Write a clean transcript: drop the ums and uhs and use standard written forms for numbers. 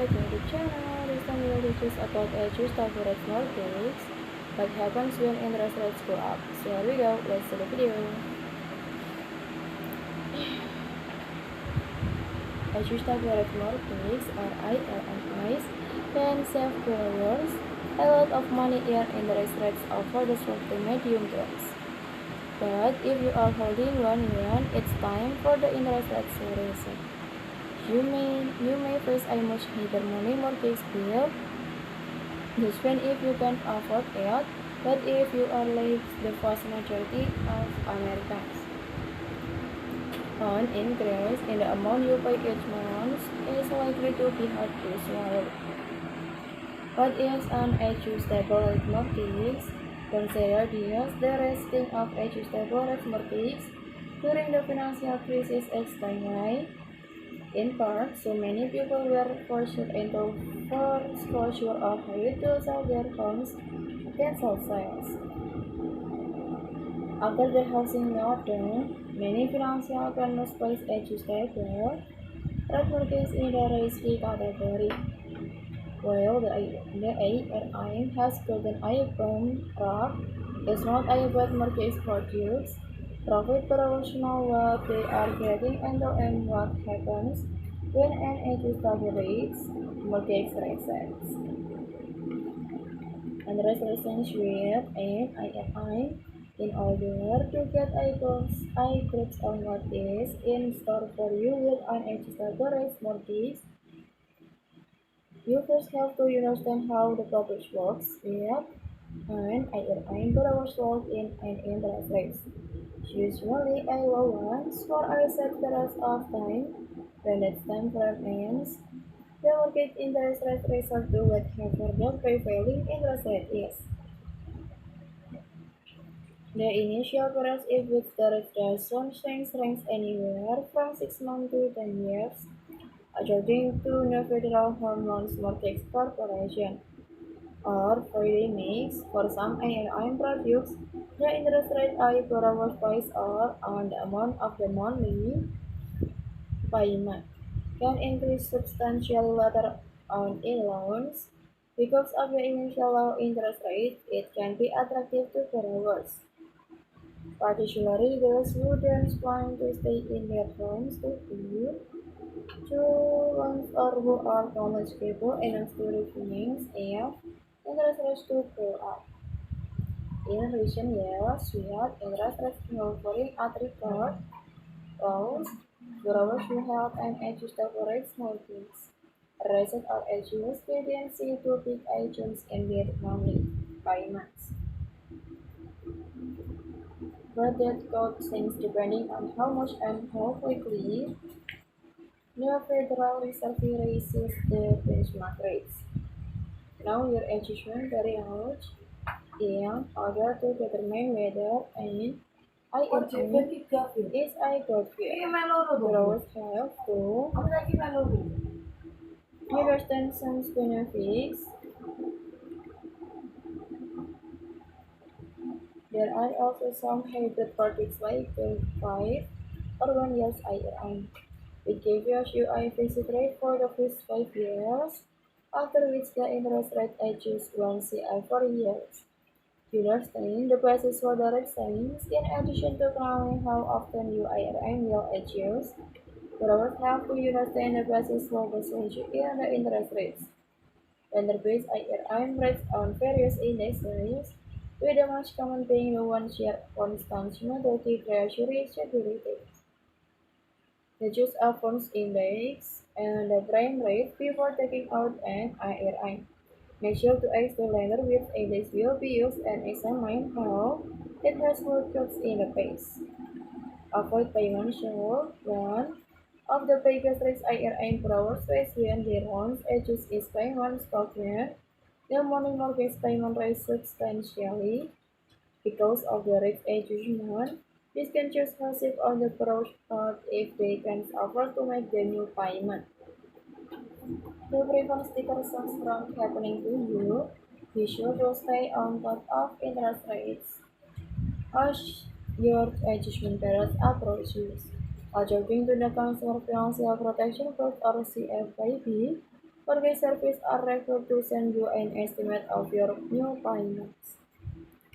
to my YouTube channel. This time we will discuss about issues coverage mortgage. What happens when interest rates go up? So here we go, let's see the video. Issues coverage mortgage or IRMIs can save borrowers a lot of money in interest rates over the short to medium terms. But if you are holding one yuan, it's time for the interest rates to rise. You may face a much higher money mortgage bill, just when if you can afford it, but if you are like the vast majority of Americans, an increase in the amount you pay each month is likely to be hard to swallow. What is an adjustable rate mortgage? Consider this: the rising of adjustable rate mortgage during the financial crisis explained in part, so many people were forced into foreclosure or had to sell their homes, cancel sales. After the housing meltdown, many financial planners placed adjustable rate mortgage in the risky category. While the ARI has gotten a bum rap, it's not a bad mortgage product. Profit proportional what they are getting and what happens when an adjustable rates mortgage rate sets. And relationship and IRI in order to get a grasp on what is in store for you with an adjustable rate mortgage. You first have to understand how the process works with and IRI borrowers work in an interest rates. Usually a low ones for a set period of time. When that time frame ends, the mortgage interest rate resort to whatever the prevailing interest rate is. The initial period in which the rate doesn't range anywhere from 6 months to 10 years, according to the Federal Home Loans Mortgage Corporation, or Freddie Mac. For some ARM products, the interest rate a borrower pays or on the amount of the monthly payment can increase substantially later on in loans. Because of the initial low interest rate, it can be attractive to borrowers, particularly those who don't plan to stay in their homes to loans or who are knowledgeable enough to refinance if interest rates to go up. In recent years, we have interest rates hovering at record lows. Borrowers who have an adjustable rate mortgage raised or adjust tendency to big items in their monthly payments. But that could change depending on how much and how quickly the Federal Reserve raises the benchmark rates. Now your adjustment very large in order to determine whether an IRM is a good fit. Borrowers have to understand some benefits. There are also some hybrid products like the 5 or 1 years IRM. It gives you a fixed rate for the first 5 years, after which the interest rate adjusts once every years. To understand the basis for the rate savings, in addition to knowing how often your IRM will adjust, borrowers have to understand the basis for the change in the interest rates. Lender-based IRM rates on various indexes, with the most common being the 1-year constant commodity treasury security. The choose a funds index and the prime rate before taking out an IRM. Make sure to ask the lender which index will be used and examine how it has worked in the past. Avoid payment shock. One of the biggest risks IRM borrowers face when their loans adjust its payment structure. The money mortgage payment rise substantially because of the rate adjustment. This can just massive on the borrower's part if they can't afford to make the new payment. To prevent sticker shocks from happening to you, be sure to stay on top of interest rates as your adjustment period approaches. According to the Consumer Financial Protection Board or CFPB, Mortgage services are required to send you an estimate of your new payments.